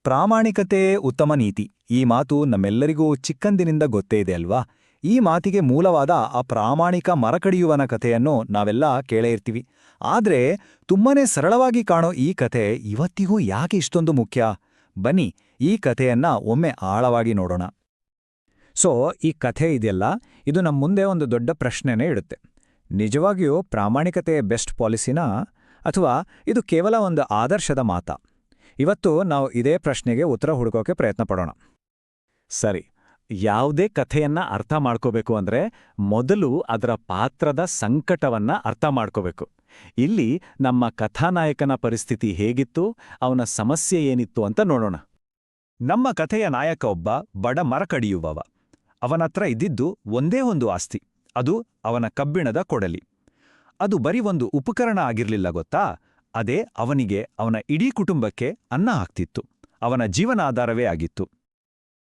ಪ್ರಾಮಾಣಿಕತೆಯೇ ಉತ್ತಮ ನೀತಿ. ಈ ಮಾತು ನಮ್ಮೆಲ್ಲರಿಗೂ ಚಿಕ್ಕಂದಿನಿಂದ ಗೊತ್ತೇ ಇದೆ ಅಲ್ವಾ? ಈ ಮಾತಿಗೆ ಮೂಲವಾದ ಆ ಪ್ರಾಮಾಣಿಕ ಮರಕಡಿಯುವನ ಕಥೆಯನ್ನು ನಾವೆಲ್ಲ ಕೇಳೇ ಇರ್ತೀವಿ. ಆದ್ರೆ ತುಂಬಾನೇ ಸರಳವಾಗಿ ಕಾಣೋ ಈ ಕಥೆ ಇವತ್ತಿಗೂ ಯಾಕೆ ಇಷ್ಟೊಂದು ಮುಖ್ಯ? ಬನ್ನಿ, ಈ ಕಥೆಯನ್ನ ಒಮ್ಮೆ ಆಳವಾಗಿ ನೋಡೋಣ. ಈ ಕಥೆ ಇದೆಯಲ್ಲ, ಇದು ನಮ್ಮ ಮುಂದೆ ಒಂದು ದೊಡ್ಡ ಪ್ರಶ್ನೆನೇ ಇಡುತ್ತೆ. ನಿಜವಾಗಿಯೂ ಪ್ರಾಮಾಣಿಕತೆಯ ಬೆಸ್ಟ್ ಪಾಲಿಸಿನಾ, ಅಥವಾ ಇದು ಕೇವಲ ಒಂದು ಆದರ್ಶದ ಮಾತಾ? ಇವತ್ತು ನಾವು ಇದೇ ಪ್ರಶ್ನೆಗೆ ಉತ್ತರ ಹುಡುಕೋಕೆ ಪ್ರಯತ್ನ ಪಡೋಣ. ಸರಿ, ಯಾವುದೇ ಕಥೆಯನ್ನ ಅರ್ಥ ಮಾಡ್ಕೋಬೇಕು ಅಂದ್ರೆ ಮೊದಲು ಅದರ ಪಾತ್ರದ ಸಂಕಟವನ್ನ ಅರ್ಥ ಮಾಡ್ಕೋಬೇಕು. ಇಲ್ಲಿ ನಮ್ಮ ಕಥಾನಾಯಕನ ಪರಿಸ್ಥಿತಿ ಹೇಗಿತ್ತು, ಅವನ ಸಮಸ್ಯೆ ಏನಿತ್ತು ಅಂತ ನೋಡೋಣ. ನಮ್ಮ ಕಥೆಯ ನಾಯಕ ಒಬ್ಬ ಬಡ ಮರಕಡಿಯುವವ. ಅವನತ್ರ ಇದ್ದಿದ್ದು ಒಂದೇ ಒಂದು ಆಸ್ತಿ, ಅದು ಅವನ ಕಬ್ಬಿಣದ ಕೊಡಲಿ. ಅದು ಬರೀ ಒಂದು ಉಪಕರಣ ಆಗಿರ್ಲಿಲ್ಲ ಗೊತ್ತಾ, ಅದೇ ಅವನಿಗೆ, ಅವನ ಇಡೀ ಕುಟುಂಬಕ್ಕೆ ಅನ್ನ ಹಾಕ್ತಿತ್ತು, ಅವನ ಜೀವನಾಧಾರವೇ ಆಗಿತ್ತು.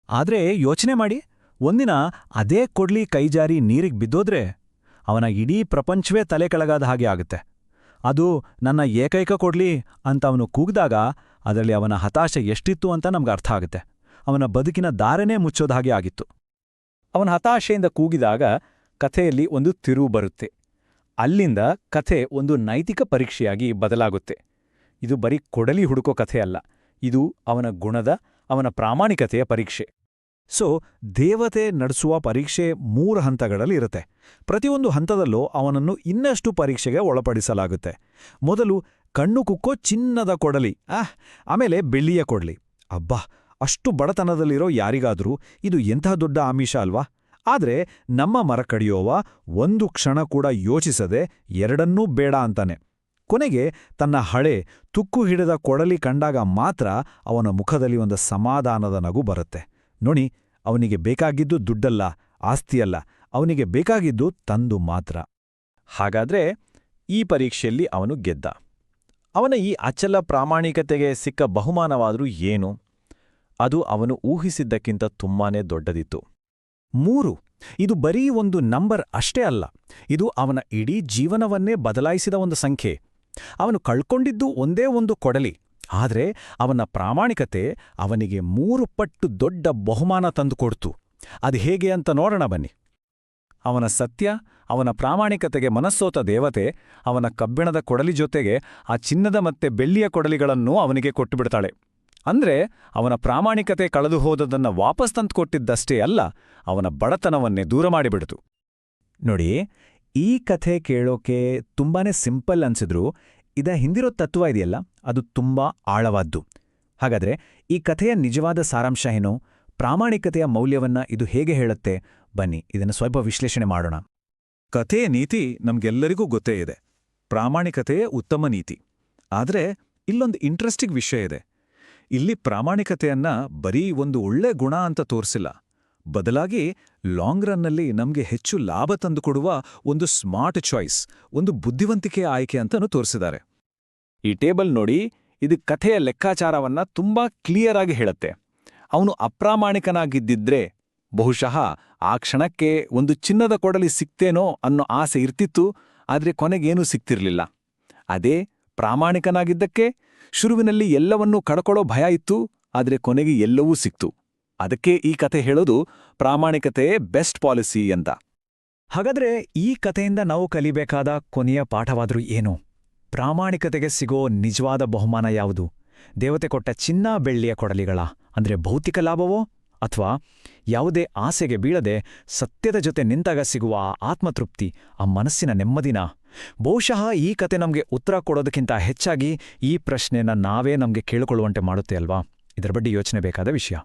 ಆದ್ರೆ ಯೋಚನೆ ಮಾಡಿ, ಒಂದಿನ ಅದೇ ಕೊಡ್ಲಿ ಕೈಜಾರಿ ನೀರಿಗೆ ಬಿದ್ದೋದ್ರೆ ಅವನ ಇಡೀ ಪ್ರಪಂಚವೇ ತಲೆ ಕೆಳಗಾದ ಹಾಗೆ ಆಗುತ್ತೆ. ಅದು ನನ್ನ ಏಕೈಕ ಕೊಡ್ಲಿ ಅಂತ ಅವನು ಕೂಗ್ದಾಗ ಅದರಲ್ಲಿ ಅವನ ಹತಾಶೆ ಎಷ್ಟಿತ್ತು ಅಂತ ನಮ್ಗೆ ಅರ್ಥ ಆಗುತ್ತೆ. ಅವನ ಬದುಕಿನ ದಾರನೇ ಮುಚ್ಚೋದ ಹಾಗೆ ಆಗಿತ್ತು. ಅವನ ಹತಾಶೆಯಿಂದ ಕೂಗಿದಾಗ ಕಥೆಯಲ್ಲಿ ಒಂದು ತಿರುವು ಬರುತ್ತೆ. ಅಲ್ಲಿಂದ ಕಥೆ ಒಂದು ನೈತಿಕ ಪರೀಕ್ಷೆಯಾಗಿ ಬದಲಾಗುತ್ತೆ. ಇದು ಬರೀ ಕೊಡಲಿ ಹುಡುಕೋ ಕಥೆಯಲ್ಲ, ಇದು ಅವನ ಗುಣದ, ಅವನ ಪ್ರಾಮಾಣಿಕತೆಯ ಪರೀಕ್ಷೆ. ದೇವತೆ ನಡೆಸುವ ಪರೀಕ್ಷೆ 3 ಹಂತಗಳಲ್ಲಿ ಇರುತ್ತೆ. ಪ್ರತಿಯೊಂದು ಹಂತದಲ್ಲೂ ಅವನನ್ನು ಇನ್ನಷ್ಟು ಪರೀಕ್ಷೆಗೆ ಒಳಪಡಿಸಲಾಗುತ್ತೆ. ಮೊದಲು ಕಣ್ಣು ಕುಕ್ಕೋ ಚಿನ್ನದ ಕೊಡಲಿ, ಆಮೇಲೆ ಬೆಳ್ಳಿಯ ಕೊಡ್ಲಿ. ಅಬ್ಬಾ, ಅಷ್ಟು ಬಡತನದಲ್ಲಿರೋ ಯಾರಿಗಾದ್ರೂ ಇದು ಎಂಥ ದೊಡ್ಡ ಆಮಿಷ ಅಲ್ವಾ? ಆದ್ರೆ ನಮ್ಮ ಮರಕಡಿಯೋವ ಒಂದು ಕ್ಷಣ ಕೂಡ ಯೋಚಿಸದೆ ಎರಡನ್ನೂ ಬೇಡ ಅಂತಾನೆ. ಕೊನೆಗೆ ತನ್ನ ಹಳೆ ತುಕ್ಕು ಹಿಡಿದ ಕೊಡಲಿ ಕಂಡಾಗ ಮಾತ್ರ ಅವನ ಮುಖದಲ್ಲಿ ಒಂದು ಸಮಾಧಾನದ ನಗು ಬರುತ್ತೆ. ನೋಡಿ, ಅವನಿಗೆ ಬೇಕಾಗಿದ್ದು ದುಡ್ಡಲ್ಲ, ಆಸ್ತಿಯಲ್ಲ, ಅವನಿಗೆ ಬೇಕಾಗಿದ್ದು ತಂದು ಮಾತ್ರ. ಹಾಗಾದ್ರೆ ಈ ಪರೀಕ್ಷೆಯಲ್ಲಿ ಅವನು ಗೆದ್ದ. ಅವನ ಈ ಅಚಲ ಪ್ರಾಮಾಣಿಕತೆಗೆ ಸಿಕ್ಕ ಬಹುಮಾನವಾದ್ರೂ ಏನು? ಅದು ಅವನು ಊಹಿಸಿದ್ದಕ್ಕಿಂತ ತುಂಬಾನೇ ದೊಡ್ಡದಿತ್ತು. 3. ಇದು ಬರೀ ಒಂದು ನಂಬರ್ ಅಷ್ಟೇ ಅಲ್ಲ, ಇದು ಅವನ ಇಡೀ ಜೀವನವನ್ನೇ ಬದಲಾಯಿಸಿದ ಒಂದು ಸಂಖ್ಯೆ. ಅವನು ಕಳ್ಕೊಂಡಿದ್ದು ಒಂದೇ ಒಂದು ಕೊಡಲಿ, ಆದ್ರೆ ಅವನ ಪ್ರಾಮಾಣಿಕತೆ ಅವನಿಗೆ 3 ಪಟ್ಟು ದೊಡ್ಡ ಬಹುಮಾನ ತಂದುಕೊಡ್ತು. ಅದು ಹೇಗೆ ಅಂತ ನೋಡೋಣ ಬನ್ನಿ. ಅವನ ಸತ್ಯ, ಅವನ ಪ್ರಾಮಾಣಿಕತೆಗೆ ಮನಸ್ಸೋತ ದೇವತೆ ಅವನ ಕಬ್ಬಿಣದ ಕೊಡಲಿ ಜೊತೆಗೆ ಆ ಚಿನ್ನದ ಮತ್ತೆ ಬೆಳ್ಳಿಯ ಕೊಡಲಿಗಳನ್ನೂ ಅವನಿಗೆ ಕೊಟ್ಟುಬಿಡ್ತಾಳೆ. ಅಂದ್ರೆ ಅವನ ಪ್ರಾಮಾಣಿಕತೆ ಕಳೆದು ಹೋದದನ್ನ ವಾಪಸ್ ತಂದುಕೊಟ್ಟಿದ್ದಷ್ಟೇ ಅಲ್ಲ, ಅವನ ಬಡತನವನ್ನೇ ದೂರ ಮಾಡಿಬಿಡ್ತು. ನೋಡಿ, ಈ ಕಥೆ ಕೇಳೋಕೆ ತುಂಬಾನೇ ಸಿಂಪಲ್ ಅನ್ಸಿದ್ರೂ ಇದ ಹಿಂದಿರೋ ತತ್ವ ಇದೆಯಲ್ಲ, ಅದು ತುಂಬಾ ಆಳವಾದ್ದು. ಹಾಗಾದ್ರೆ ಈ ಕಥೆಯ ನಿಜವಾದ ಸಾರಾಂಶ ಏನು? ಪ್ರಾಮಾಣಿಕತೆಯ ಮೌಲ್ಯವನ್ನ ಇದು ಹೇಗೆ ಹೇಳುತ್ತೆ? ಬನ್ನಿ, ಇದನ್ನು ಸ್ವಲ್ಪ ವಿಶ್ಲೇಷಣೆ ಮಾಡೋಣ. ಕಥೆಯ ನೀತಿ ನಮ್ಗೆಲ್ಲರಿಗೂ ಗೊತ್ತೇ ಇದೆ, ಪ್ರಾಮಾಣಿಕತೆಯೇ ಉತ್ತಮ ನೀತಿ. ಆದ್ರೆ ಇಲ್ಲೊಂದು ಇಂಟ್ರೆಸ್ಟಿಂಗ್ ವಿಷಯ ಇದೆ. ಇಲ್ಲಿ ಪ್ರಾಮಾಣಿಕತೆಯನ್ನ ಬರೀ ಒಂದು ಒಳ್ಳೆ ಗುಣ ಅಂತ ತೋರಿಸಿಲ್ಲ, ಬದಲಾಗಿ ಲಾಂಗ್ ರನ್ನಲ್ಲಿ ನಮ್ಗೆ ಹೆಚ್ಚು ಲಾಭ ತಂದುಕೊಡುವ ಒಂದು ಸ್ಮಾರ್ಟ್ ಚಾಯ್ಸ್, ಒಂದು ಬುದ್ಧಿವಂತಿಕೆಯ ಆಯ್ಕೆ ಅಂತನೂ ತೋರಿಸಿದ್ದಾರೆ. ಈ ಟೇಬಲ್ ನೋಡಿ, ಇದು ಕಥೆಯ ಲೆಕ್ಕಾಚಾರವನ್ನ ತುಂಬಾ ಕ್ಲಿಯರ್ ಆಗಿ ಹೇಳುತ್ತೆ. ಅವನು ಅಪ್ರಾಮಾಣಿಕನಾಗಿದ್ದಿದ್ರೆ ಬಹುಶಃ ಆ ಕ್ಷಣಕ್ಕೆ ಒಂದು ಚಿನ್ನದ ಕೊಡಲಿ ಸಿಕ್ತೇನೋ ಅನ್ನೋ ಆಸೆ ಇರ್ತಿತ್ತು, ಆದ್ರೆ ಕೊನೆಗೇನೂ ಸಿಕ್ತಿರ್ಲಿಲ್ಲ. ಅದೇ ಪ್ರಾಮಾಣಿಕನಾಗಿದ್ದಕ್ಕೆ ಶುರುವಿನಲ್ಲಿ ಎಲ್ಲವನ್ನೂ ಕಳ್ಕೊಳ್ಳೋ ಭಯ ಇತ್ತು, ಆದ್ರೆ ಕೊನೆಗೆ ಎಲ್ಲವೂ ಸಿಕ್ತು. ಅದಕ್ಕೆ ಈ ಕಥೆ ಹೇಳೋದು ಪ್ರಾಮಾಣಿಕತೆ ಬೆಸ್ಟ್ ಪಾಲಿಸಿ ಅಂತ. ಹಾಗಾದ್ರೆ ಈ ಕಥೆಯಿಂದ ನಾವು ಕಲಿಬೇಕಾದ ಕೊನೆಯ ಪಾಠವಾದ್ರೂ ಏನು? ಪ್ರಾಮಾಣಿಕತೆಗೆ ಸಿಗೋ ನಿಜವಾದ ಬಹುಮಾನ ಯಾವುದು? ದೇವತೆ ಕೊಟ್ಟ ಚಿನ್ನ ಬೆಳ್ಳಿಯ ಕೊಡಲಿಗಳ, ಅಂದ್ರೆ ಭೌತಿಕ ಲಾಭವೋ, ಅಥವಾ ಯಾವುದೇ ಆಸೆಗೆ ಬೀಳದೆ ಸತ್ಯದ ಜೊತೆ ನಿಂತಾಗ ಸಿಗುವ ಆತ್ಮತೃಪ್ತಿ, ಆ ಮನಸ್ಸಿನ ನೆಮ್ಮದಿನ? ಬಹುಶಃ ಈ ಕತೆ ನಮಗೆ ಉತ್ತರ ಕೊಡೋದಕ್ಕಿಂತ ಹೆಚ್ಚಾಗಿ ಈ ಪ್ರಶ್ನೆನ ನಾವೇ ನಮಗೆ ಕೇಳಿಕೊಳ್ಳುವಂತೆ ಮಾಡುತ್ತೆ ಅಲ್ವಾ? ಇದರ ಬಗ್ಗೆ ಯೋಚನೆ ಬೇಕಾದ ವಿಷಯ.